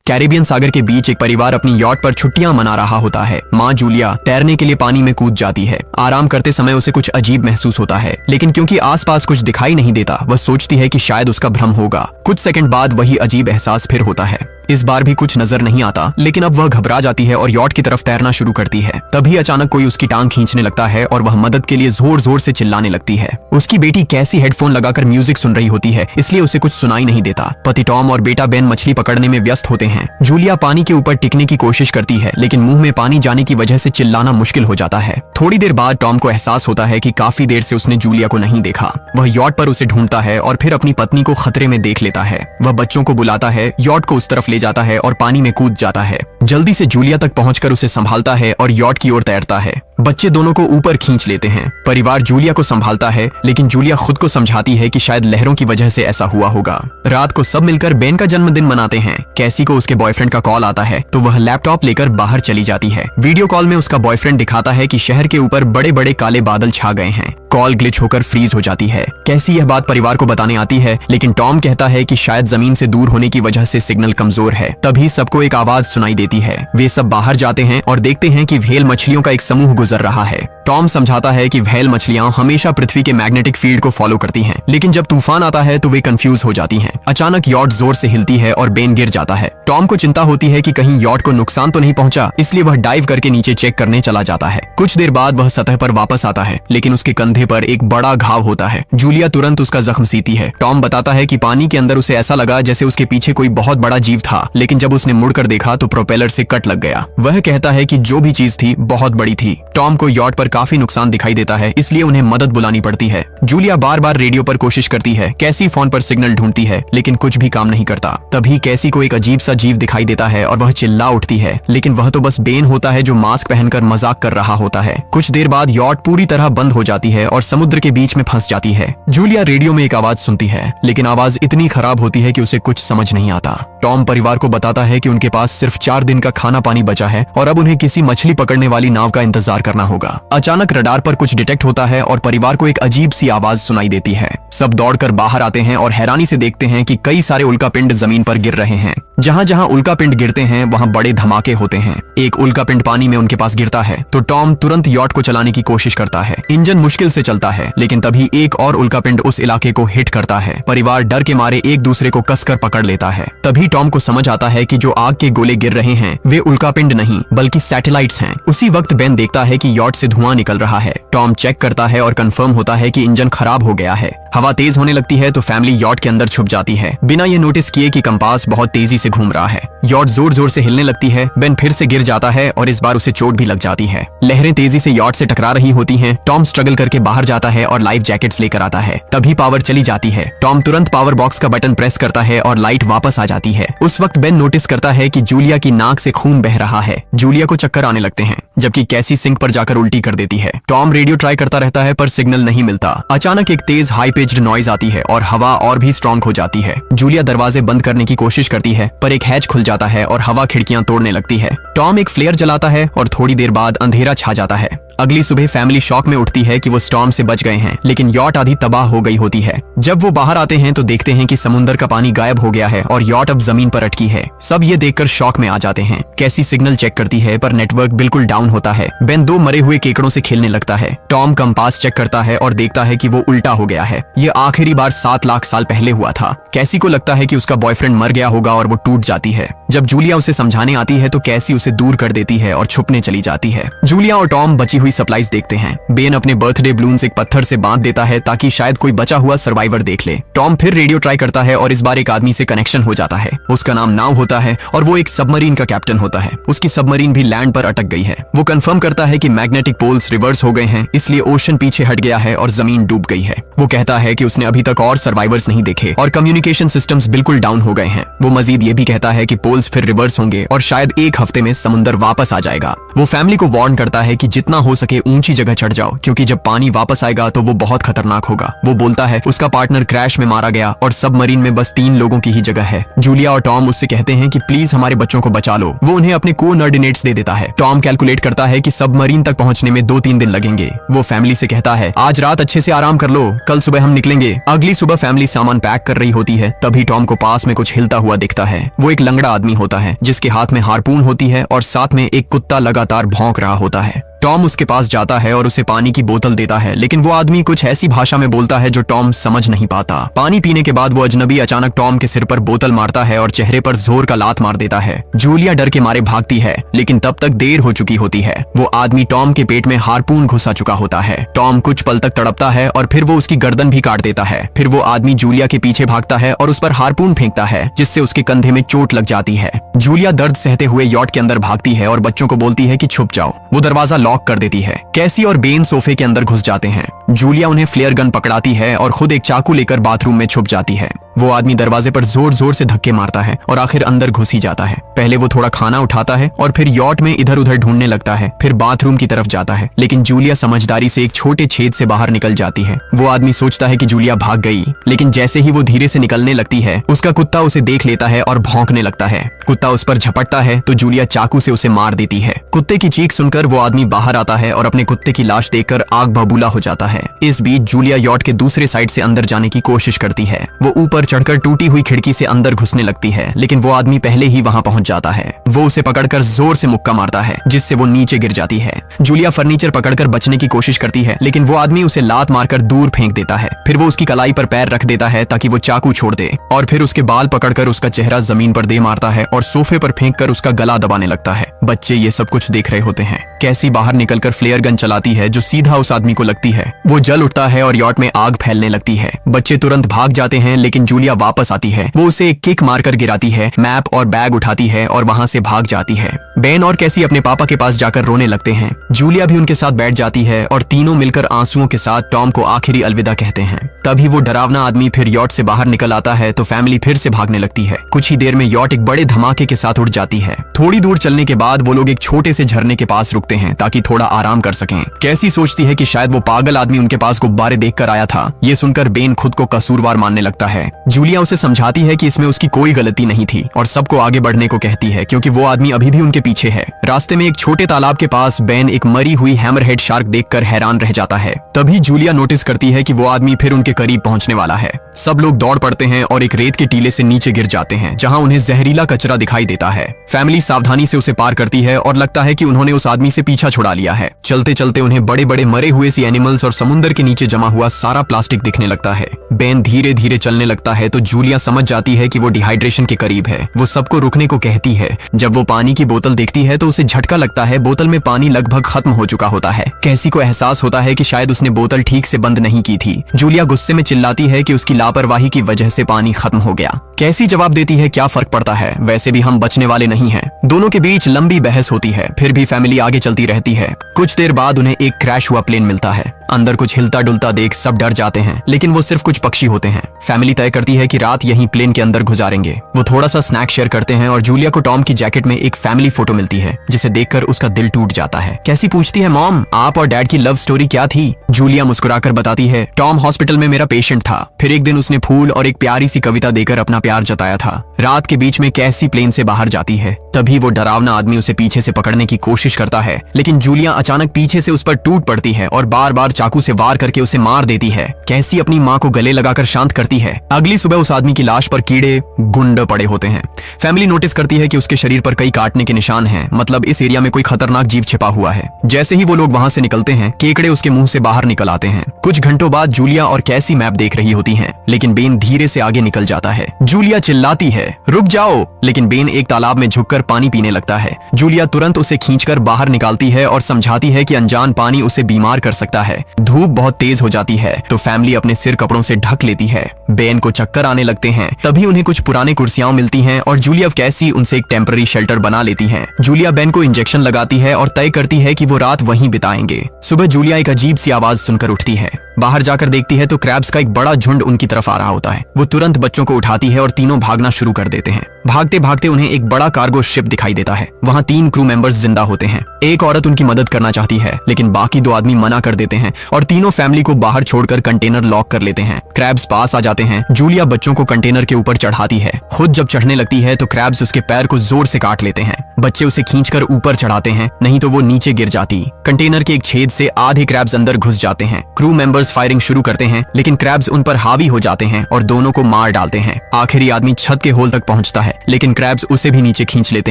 Caribbean सागर के बीच एक परिवार अपनी यॉट पर छुट्टियां मना रहा होता है। माँ जूलिया तैरने के लिए पानी में कूद जाती है। आराम करते समय उसे कुछ अजीब महसूस होता है, लेकिन क्योंकि आसपास कुछ दिखाई नहीं देता, वह सोचती है कि शायद उसका भ्रम होगा। कुछ सेकंड बाद वही अजीब एहसास फिर होता है। इस बार भी कुछ नजर नहीं आता, लेकिन अब वह घबरा जाती है और यॉट की तरफ तैरना शुरू करती है। तभी अचानक कोई उसकी टांग खींचने लगता है और वह मदद के लिए जोर जोर से चिल्लाने लगती है। उसकी बेटी कैसी हेडफोन लगाकर म्यूजिक सुन रही होती है, इसलिए उसे कुछ सुनाई नहीं देता। पति टॉम और बेटा बेन मछली पकड़ने में व्यस्त होते हैं। जूलिया पानी के ऊपर टिकने की कोशिश करती है, लेकिन मुंह में पानी जाने की वजह से चिल्लाना मुश्किल हो जाता है। थोड़ी देर बाद टॉम को एहसास होता है कि काफी देर से उसने जूलिया को नहीं देखा। वह यॉट पर उसे ढूंढता है और फिर अपनी पत्नी को खतरे में देख लेता है। वह बच्चों को बुलाता है, यॉट को उस तरफ ले जाता है और पानी में कूद जाता है। जल्दी से जूलिया तक पहुंचकर उसे संभालता है और यॉट की ओर तैरता है। बच्चे दोनों को ऊपर खींच लेते हैं। परिवार जूलिया को संभालता है, लेकिन जूलिया खुद को समझाती है कि शायद लहरों की वजह से ऐसा हुआ होगा। रात को सब मिलकर बेन का जन्मदिन मनाते हैं। कैसी को उसके बॉयफ्रेंड का कॉल आता है, तो वह लैपटॉप लेकर बाहर चली जाती है। वीडियो कॉल में उसका बॉयफ्रेंड दिखाता है कि शहर के ऊपर बड़े बड़े काले बादल छा गए हैं। कॉल ग्लिच होकर फ्रीज हो जाती है। कैसी यह बात परिवार को बताने आती है, लेकिन टॉम कहता है कि शायद जमीन से दूर होने की वजह से सिग्नल कमजोर है। तभी सबको एक आवाज सुनाई देती है। वे सब बाहर जाते हैं और देखते हैं कि व्हेल मछलियों का एक समूह गुजर रहा है। टॉम समझाता है कि व्हेल मछलियां हमेशा पृथ्वी के मैग्नेटिक फील्ड को फॉलो करती हैं, लेकिन जब तूफान आता है तो वे कंफ्यूज हो जाती हैं। अचानक यॉट जोर से हिलती है और बेन गिर जाता है। टॉम को चिंता होती है कि कहीं यॉट को नुकसान तो नहीं पहुंचा, इसलिए वह डाइव करके नीचे चेक करने चला जाता है। कुछ देर बाद वह सतह पर वापस आता है, लेकिन उसके कंधे पर एक बड़ा घाव होता है। जूलिया तुरंत उसका जख्म सीती है। टॉम बताता है कि पानी के अंदर उसे ऐसा लगा जैसे उसके पीछे कोई बहुत बड़ा जीव था, लेकिन जब उसने मुड़कर देखा तो प्रोपेलर से कट लग गया। वह कहता है कि जो भी चीज थी बहुत बड़ी थी। टॉम को यॉट पर काफी नुकसान दिखाई देता है, इसलिए उन्हें मदद बुलानी पड़ती है। जूलिया बार बार रेडियो पर कोशिश करती है। कैसी फोन पर सिग्नल ढूंढती है, लेकिन कुछ भी काम नहीं करता। तभी कैसी को एक अजीब सा जीव दिखाई देता है और वह चिल्ला उठती है, लेकिन वह तो बस बेन होता है जो मास्क पहनकर मजाक कर रहा होता है। कुछ देर बाद यॉट पूरी तरह बंद हो जाती है और समुद्र के बीच में फंस जाती है। जूलिया रेडियो में एक आवाज सुनती है, लेकिन आवाज इतनी खराब होती है कि उसे कुछ समझ नहीं आता। टॉम परिवार को बताता है कि उनके पास सिर्फ 4 दिन का खाना पानी बचा है और अब उन्हें किसी मछली पकड़ने वाली नाव का इंतजार करना होगा। अचानक रडार पर कुछ डिटेक्ट होता है और परिवार को एक अजीब सी आवाज सुनाई देती है। सब दौड़कर बाहर आते हैं और हैरानी से देखते हैं कि कई सारे उल्कापिंड जमीन पर गिर रहे हैं। जहां जहां उल्कापिंड गिरते हैं वहां बड़े धमाके होते हैं। एक उल्कापिंड पानी में उनके पास गिरता है तो टॉम तुरंत यॉट को चलाने की कोशिश करता है। इंजन मुश्किल से चलता है, लेकिन तभी एक और उल्कापिंड उस इलाके को हिट करता है। परिवार डर के मारे एक दूसरे को कसकर पकड़ लेता है। तभी टॉम को समझ आता है कि जो आग के गोले गिर रहे हैं वे उल्कापिंड नहीं बल्कि सैटेलाइट्स हैं। उसी वक्त बेन देखता है कि यॉट से धुआं निकल रहा है। टॉम चेक करता है और कंफर्म होता है कि इंजन खराब हो गया है। हवा तेज होने लगती है तो फैमिली यॉट के अंदर छुप जाती है, बिना ये नोटिस किए कि कंपास बहुत तेजी से घूम रहा है। यॉट जोर जोर से हिलने लगती है। बेन फिर से गिर जाता है और इस बार उसे चोट भी लग जाती है। लहरें तेजी से यॉट से टकरा रही होती हैं। टॉम स्ट्रगल करके बाहर जाता है और लाइफ जैकेट्स लेकर आता है। तभी पावर चली जाती है। टॉम तुरंत पावर बॉक्स का बटन प्रेस करता है और लाइट वापस आ जाती है। उस वक्त बेन नोटिस करता है कि जूलिया की नाक से खून बह रहा है। जूलिया को चक्कर आने लगते हैं, जबकि कैसी सिंक पर जाकर उल्टी कर देती है। टॉम रेडियो ट्राई करता रहता है पर सिग्नल नहीं मिलता। अचानक एक तेज हाई पिच्ड नॉइज आती है और हवा और भी स्ट्रॉन्ग हो जाती है। जूलिया दरवाजे बंद करने की कोशिश करती है, पर एक हैच खुल जाता है और हवा खिड़कियां तोड़ने लगती है। टॉम एक फ्लेयर जलाता है और थोड़ी देर बाद अंधेरा छा जाता है। अगली सुबह फैमिली शॉक में उठती है कि वो स्टॉर्म से बच गए हैं, लेकिन यॉट आधी तबाह हो गई होती है। जब वो बाहर आते हैं तो देखते हैं कि समुद्र का पानी गायब हो गया है और यॉट अब जमीन पर अटकी है। सब ये देखकर शॉक में आ जाते हैं। कैसी सिग्नल चेक करती है पर नेटवर्क बिल्कुल डाउन होता है। बेन 2 मरे हुए केकड़ों से खेलने लगता है। टॉम कंपास चेक करता है और देखता है कि वो उल्टा हो गया है। ये आखिरी बार 7 लाख साल पहले हुआ था। कैसी को लगता है कि उसका बॉयफ्रेंड मर गया होगा और वो टूट जाती है। जब जूलिया उसे समझाने आती है तो कैसी उसे दूर कर देती है और छुपने चली जाती है। जूलिया और टॉम बची हुई सप्लाईज देखते हैं। बेन अपने बर्थडे बलून्स एक पत्थर से बांध देता है ताकि शायद कोई बचा हुआ सर्वाइवर देख ले। टॉम फिर रेडियो ट्राई करता है और इस बार एक आदमी से कनेक्शन हो जाता है। उसका नाम नाव होता है और वो एक सबमरीन का कैप्टन होता है। उसकी सबमरीन भी लैंड पर अटक गई है। वो कंफर्म करता है कि मैग्नेटिक पोल्स रिवर्स हो गए हैं, इसलिए ओशन पीछे हट गया है और जमीन डूब गई है। वो कहता है कि उसने अभी तक और सर्वाइवर्स नहीं देखे और कम्युनिकेशन सिस्टम्स बिल्कुल डाउन हो गए हैं। वो मजीद ये भी कहता है कि पोल्स फिर रिवर्स होंगे और शायद एक हफ्ते में समुद्र वापस आ जाएगा। वो फैमिली को वार्न करता है कि जितना हो हो सके ऊंची जगह चढ़ जाओ, क्योंकि जब पानी वापस आएगा तो वो बहुत खतरनाक होगा। वो बोलता है उसका पार्टनर क्रैश में मारा गया और सबमरीन में बस 3 लोगों की ही जगह है। जूलिया और टॉम उससे कहते हैं कि प्लीज हमारे बच्चों को बचा लो। वो उन्हें अपने कोऑर्डिनेट्स दे देता है। टॉम कैलकुलेट करता है कि सबमरीन तक पहुंचने में 2-3 दिन लगेंगे। वो फैमिली से कहता है आज रात अच्छे से आराम कर लो, कल सुबह हम निकलेंगे। अगली सुबह फैमिली सामान पैक कर रही होती है, तभी टॉम को पास में कुछ हिलता हुआ दिखता है। वो एक लंगड़ा आदमी होता है जिसके हाथ में हारपून होती है और साथ में एक कुत्ता लगातार भौंक रहा होता है। टॉम उसके पास जाता है और उसे पानी की बोतल देता है, लेकिन वो आदमी कुछ ऐसी भाषा में बोलता है जो टॉम समझ नहीं पाता। पानी पीने के बाद वो अजनबी अचानक टॉम के सिर पर बोतल मारता है और चेहरे पर जोर का लात मार देता है। जूलिया डर के मारे भागती है, लेकिन तब तक देर हो चुकी होती है। वो आदमी टॉम के पेट में हारपून घुसा चुका होता है। टॉम कुछ पल तक तड़पता है और फिर वो उसकी गर्दन भी काट देता है। फिर वो आदमी जूलिया के पीछे भागता है और उस पर हारपून फेंकता है, जिससे उसके कंधे में चोट लग जाती है। जूलिया दर्द सहते हुए यॉट के अंदर भागती है और बच्चों को बोलती है कि छुप जाओ। वो दरवाजा लॉक कर देती है। कैसी और बेन सोफे के अंदर घुस जाते हैं। जूलिया उन्हें फ्लेयर गन पकड़ाती है और खुद एक चाकू लेकर बाथरूम में छुप जाती है। वो आदमी दरवाजे पर जोर जोर से धक्के मारता है और आखिर अंदर घुस ही जाता है। पहले वो थोड़ा खाना उठाता है और फिर यॉट में इधर उधर ढूंढने लगता है, फिर बाथरूम की तरफ जाता है, लेकिन जूलिया समझदारी से एक छोटे छेद से बाहर निकल जाती है। वो आदमी सोचता है कि जूलिया भाग गई, लेकिन जैसे ही वो धीरे से निकलने लगती है, उसका कुत्ता उसे देख लेता है और भौंकने लगता है। कुत्ता उस पर झपटता है तो जूलिया चाकू से उसे मार देती है। कुत्ते की चीख सुनकर वो आदमी बाहर आता है और अपने कुत्ते की लाश देखकर आग बबूला हो जाता है। इस बीच जूलिया यॉट के दूसरे साइड से अंदर जाने की कोशिश करती है। वो ऊपर चढ़कर टूटी हुई खिड़की से अंदर घुसने लगती है, लेकिन वो आदमी पहले ही वहां पहुंच जाता है। वो उसे पकड़कर जोर से मुक्का मारता है, जिससे वो नीचे गिर जाती है। जूलिया फर्नीचर पकड़कर बचने की कोशिश करती है, लेकिन वो आदमी उसे लात मारकर दूर फेंक देता है। फिर वो उसकी कलाई पर पैर रख देता है ताकि वो चाकू छोड़ दे, और फिर उसके बाल पकड़कर उसका चेहरा जमीन पर दे मारता है और सोफे पर फेंककर उसका गला दबाने लगता है। बच्चे ये सब कुछ देख रहे होते हैं। कैसी बाहर निकलकर फ्लेयर गन चलाती है जो सीधा उस आदमी को लगती है। वो जल उठता है और यॉट में आग फैलने लगती है। बच्चे तुरंत भाग जाते हैं, लेकिन जूलिया वापस आती है। वो उसे एक किक मारकर गिराती है, मैप और बैग उठाती है और वहां से भाग जाती है। बेन और कैसी अपने पापा के पास जाकर रोने लगते हैं। जूलिया भी उनके साथ बैठ जाती है और तीनों मिलकर आंसुओं के साथ टॉम को आखिरी अलविदा कहते हैं। तभी वो डरावना आदमी फिर यॉट से बाहर निकल आता है तो फैमिली फिर से भागने लगती है। कुछ ही देर में यॉट एक बड़े धमाके के साथ उड़ जाती है। थोड़ी दूर चलने के बाद वो लोग एक छोटे से झरने के पास रुकते हैं ताकि थोड़ा आराम कर सकें। कैसी सोचती है कि शायद वो पागल आदमी उनके पास गुब्बारे देखकर आया था। ये सुनकर बेन खुद को कसूरवार मानने लगता है। जूलिया उसे समझाती है कि इसमें उसकी कोई गलती नहीं थी और सबको आगे बढ़ने को कहती है, क्योंकि वो आदमी अभी भी उनके पीछे है। रास्ते में एक छोटे तालाब के पास बेन एक मरी हुई हैमरहेड शार्क देखकर हैरान रह जाता है। तभी जूलिया नोटिस करती है कि वो आदमी फिर उनके करीब पहुंचने वाला है। सब लोग दौड़ पड़ते हैं और एक रेत के टीले से नीचे गिर जाते हैं, जहां उन्हें जहरीला कचरा दिखाई देता है। फैमिली सावधानी से उसे पार करती है और लगता है कि उन्होंने उस आदमी से पीछा छुड़ा लिया है। चलते चलते उन्हें बड़े बड़े मरे हुए सी एनिमल्स और समुद्र के नीचे जमा हुआ सारा प्लास्टिक दिखने लगता है। बेन धीरे धीरे चलने लगता है तो जूलिया समझ जाती है कि वो डिहाइड्रेशन के करीब है। वो सबको रुकने को कहती है। जब वो पानी की बोतल देखती है तो उसे झटका लगता है। बोतल में पानी लगभग खत्म हो चुका होता है। कैसी को एहसास होता है कि शायद उसने बोतल ठीक से बंद नहीं की थी। जूलिया गुस्से में चिल्लाती है कि उसकी लापरवाही की वजह से पानी खत्म हो गया। कैसी जवाब देती है, क्या फर्क पड़ता है, वैसे भी हम बचने वाले नहीं हैं। दोनों के बीच लंबी बहस होती है, फिर भी फैमिली आगे चलती रहती है। कुछ देर बाद उन्हें एक क्रैश हुआ प्लेन मिलता है। अंदर कुछ हिलता डुलता देख सब डर जाते हैं, लेकिन वो सिर्फ कुछ पक्षी होते हैं। फैमिली तय करती है कि रात यहीं प्लेन के अंदर गुजारेंगे। वो थोड़ा सा स्नैक शेयर करते हैं और जूलिया को टॉम की जैकेट में एक फैमिली फोटो मिलती है, जिसे देखकर उसका दिल टूट जाता है। कैसी पूछती है, मॉम आप और डैड की लव स्टोरी क्या थी? जूलिया मुस्कुराकर बताती है, टॉम हॉस्पिटल में मेरा पेशेंट था। फिर एक दिन उसने फूल और एक प्यारी सी कविता देकर अपना प्यार जताया था। रात के बीच में कैसी प्लेन से बाहर जाती है। तभी वो डरावना आदमी उसे पीछे से पकड़ने की कोशिश करता है, लेकिन जूलिया अचानक पीछे से उस पर टूट पड़ती है और बार बार चाकू से वार करके उसे मार देती है। कैसी अपनी माँ को गले लगाकर शांत करती है। अगली सुबह उस आदमी की लाश पर कीड़े गुंड पड़े होते हैं। फैमिली नोटिस करती है कि उसके शरीर पर कई काटने के निशान हैं, मतलब इस एरिया में कोई खतरनाक जीव छिपा हुआ है। जैसे ही वो लोग वहां से निकलते हैं, केकड़े उसके मुंह से बाहर निकल आते हैं। कुछ घंटों बाद जूलिया और कैसी मैप देख रही होती हैं, लेकिन बेन धीरे से आगे निकल जाता है। जूलिया चिल्लाती है, रुक जाओ, लेकिन बेन एक तालाब में झुककर पानी पीने लगता है। जूलिया तुरंत उसे खींचकर बाहर निकालती है और समझाती है कि अनजान पानी उसे बीमार कर सकता है। धूप बहुत तेज हो जाती है तो फैमिली अपने सिर कपड़ों से ढक लेती है। बेन को चक्कर आने लगते हैं। तभी उन्हें कुछ पुराने कुर्सियां मिलती हैं और जूलिया कैसी उनसे एक टेम्पररी शेल्टर बना लेती हैं। जूलिया बेन को इंजेक्शन लगाती है और तय करती है कि वो रात वहीं बिताएंगे। सुबह जूलिया एक अजीब सी आवाज सुनकर उठती है। बाहर जाकर देखती है तो क्रैब्स का एक बड़ा झुंड उनकी तरफ आ रहा होता है। वो तुरंत बच्चों को उठाती है और तीनों भागना शुरू कर देते हैं। भागते भागते उन्हें एक बड़ा कार्गो शिप दिखाई देता है। वहाँ 3 क्रू मेंबर्स जिंदा होते हैं। एक औरत उनकी मदद करना चाहती है, लेकिन बाकी 2 आदमी मना कर देते हैं और तीनों फैमिली को बाहर छोड़कर कंटेनर लॉक कर लेते हैं। क्रैब्स पास आ जाते हैं। जूलिया बच्चों को कंटेनर के ऊपर चढ़ाती है। खुद जब चढ़ने लगती है तो क्रैब्स उसके पैर को जोर से काट लेते हैं। बच्चे उसे खींचकर ऊपर चढ़ाते हैं, नहीं तो वो नीचे गिर जाती। कंटेनर के एक छेद से आधे क्रैब्स अंदर घुस जाते हैं। क्रू मेंबर्स फायरिंग शुरू करते हैं, लेकिन क्रैब्स उन पर हावी हो जाते हैं और दोनों को मार डालते हैं। आखिरी आदमी छत के होल तक पहुंचता है, लेकिन क्रैब्स उसे भी नीचे खींच लेते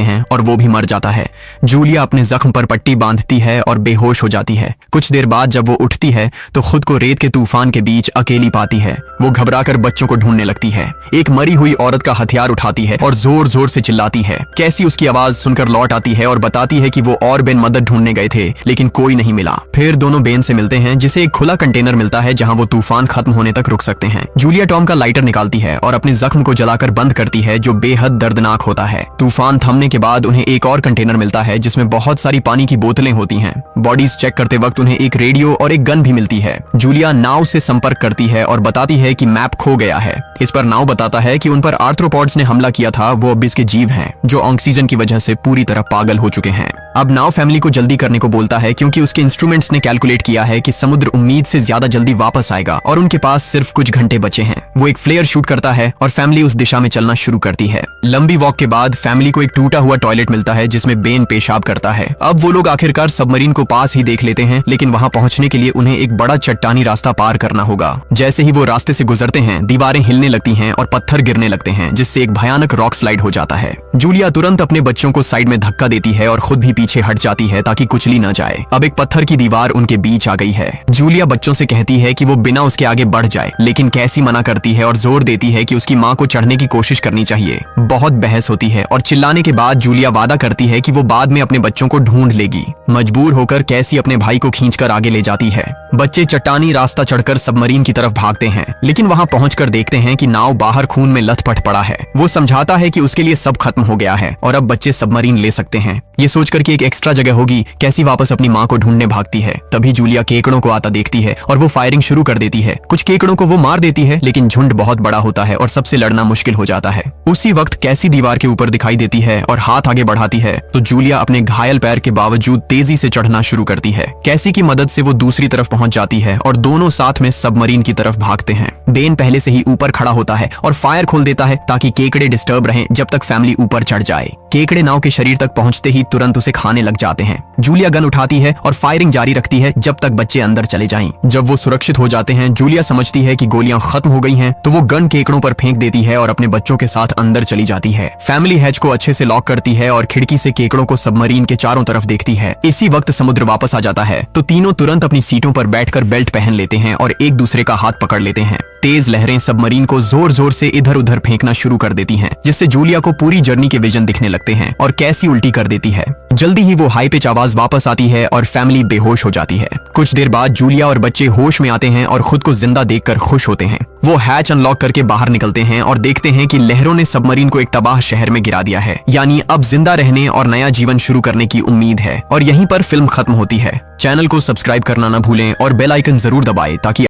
हैं और वो भी मर जाता है। जूलिया अपने जख्म पर पट्टी बांधती है और बेहोश हो जाती है। कुछ देर बाद जब वो उठती है तो खुद को रेत के तूफान के बीच अकेली पाती है। वो घबराकर बच्चों को ढूंढने लगती है। एक मरी हुई औरत का हथियार उठाती है और जोर जोर से चिल्लाती है। कैसी उसकी आवाज सुनकर लौट आती है और बताती है कि वो और बेन मदद ढूंढने गए थे, लेकिन कोई नहीं मिला। फिर दोनों बेन से मिलते हैं, जिसे एक खुला कंटेनर मिलता है जहां वो तूफान खत्म होने तक रुक सकते हैं। जूलिया टॉम का लाइटर निकालती है और अपने जख्म को जलाकर बंद करती है, जो बेहद दर्दनाक होता है। तूफान थमने के बाद उन्हें एक और कंटेनर मिलता है जिसमें बहुत सारी पानी की बोतलें होती हैं। बॉडीज चेक करते वक्त उन्हें एक रेडियो और एक गन भी मिलती है। जूलिया नाव से संपर्क करती है और बताती है कि मैप खो गया है। इस पर नाव बताता है कि उन पर आर्थ्रोपॉड्स ने हमला किया था, वो अब इसके जीव हैं, जो ऑक्सीजन की वजह से पूरी तरह पागल हो चुके हैं। अब नाव फैमिली को जल्दी करने को बोलता है, क्योंकि उसके इंस्ट्रूमेंट्स ने कैलकुलेट किया है कि समुद्र उम्मीद से ज्यादा जल्दी वापस आएगा और उनके पास सिर्फ कुछ घंटे बचे हैं। वो एक फ्लेयर शूट करता है और फैमिली उस दिशा में चलना शुरू करती है। लंबी वॉक के बाद फैमिली को एक टूटा हुआ टॉयलेट मिलता है जिसमें बेन पेशाब करता है। अब वो लोग आखिरकार सबमरीन को पास ही देख लेते हैं, लेकिन वहां पहुंचने के लिए उन्हें एक बड़ा चट्टानी रास्ता पार करना होगा। जैसे ही वो रास्ते से गुजरते हैं, दीवारें हिलने लगती हैं और पत्थर गिरने लगते हैं, जिससे एक भयानक रॉक स्लाइड हो जाता है। जूलिया तुरंत अपने बच्चों को साइड में धक्का देती है और खुद भी पीछे हट जाती है ताकि कुचली न जाए। अब एक पत्थर की दीवार उनके बीच आ गई है। जूलिया बच्चों से कहती है कि वो बिना उसके आगे बढ़ जाए, लेकिन कैसी मना करती है और जोर देती है कि उसकी माँ को चढ़ने की कोशिश करनी चाहिए। बहुत बहस होती है और चिल्लाने के बाद जूलिया वादा करती है कि वो बाद में अपने बच्चों को ढूंढ लेगी। मजबूर होकर कैसी अपने भाई को खींचकर आगे ले जाती है। बच्चे चट्टानी रास्ता चढ़कर सबमरीन की तरफ भागते हैं, लेकिन वहां पहुंचकर देखते हैं कि नाव बाहर खून में लथपथ पड़ा है। वो समझाता है कि उसके लिए सब खत्म हो गया है और अब बच्चे सबमरीन ले सकते हैं। ये सोचकर कि एक एक्स्ट्रा जगह होगी, कैसी वापस अपनी माँ को ढूंढने भागती है। तभी जूलिया केकड़ों को आता देखती है और वो फायरिंग शुरू कर देती है। कुछ केकड़ों को वो मार देती है, लेकिन झुंड बहुत बड़ा होता है और सबसे लड़ना मुश्किल हो जाता है। उसी वक्त कैसी दीवार के ऊपर दिखाई देती है और हाथ आगे बढ़ाती है, तो जूलिया अपने घायल पैर के बावजूद तेजी से चढ़ना शुरू करती है। कैसी की मदद से वो दूसरी तरफ पहुंच जाती है और दोनों साथ में सबमरीन की तरफ भागते हैं। बेन पहले से ही ऊपर खड़ा होता है और फायर खोल देता है ताकि केकड़े डिस्टर्ब रहें जब तक फैमिली ऊपर चढ़ जाए। केकड़े नाव के शरीर तक पहुंचते ही तुरंत उसे खाने लग जाते हैं। जूलिया गन उठाती है और फायरिंग जारी रखती है जब तक बच्चे अंदर चले जाएं। जब वो सुरक्षित हो जाते हैं, जूलिया समझती है कि गोलियां खत्म हो गई हैं, तो वो गन केकड़ों पर फेंक देती है और अपने बच्चों के साथ अंदर चली जाती है। फैमिली हैच को अच्छे से लॉक करती है और खिड़की से केकड़ों को सबमरीन के चारों तरफ देखती है। इसी वक्त समुद्र वापस आ जाता है, तो तीनों तुरंत अपनी सीटों पर बैठकर बेल्ट पहन लेते हैं और एक दूसरे का हाथ पकड़ लेते हैं। तेज लहरें सबमरीन को जोर जोर से इधर उधर फेंकना शुरू कर देती हैं, जिससे जूलिया को पूरी जर्नी के विजन दिखने लगते हैं और कैसी उल्टी कर देती है। जल्दी ही वो हाई पिच आवाज वापस आती है और फैमिली बेहोश हो जाती है। कुछ देर बाद जूलिया और बच्चे होश में आते हैं और खुद को जिंदा देखकर खुश होते हैं। वो हैच अनलॉक करके बाहर निकलते हैं और देखते हैं कि लहरों ने सबमरीन को एक तबाह शहर में गिरा दिया है। यानी अब जिंदा रहने और नया जीवन शुरू करने की उम्मीद है। और यहीं पर फिल्म खत्म होती है। चैनल को सब्सक्राइब करना न भूलें और बेल आइकन जरूर दबाएं ताकि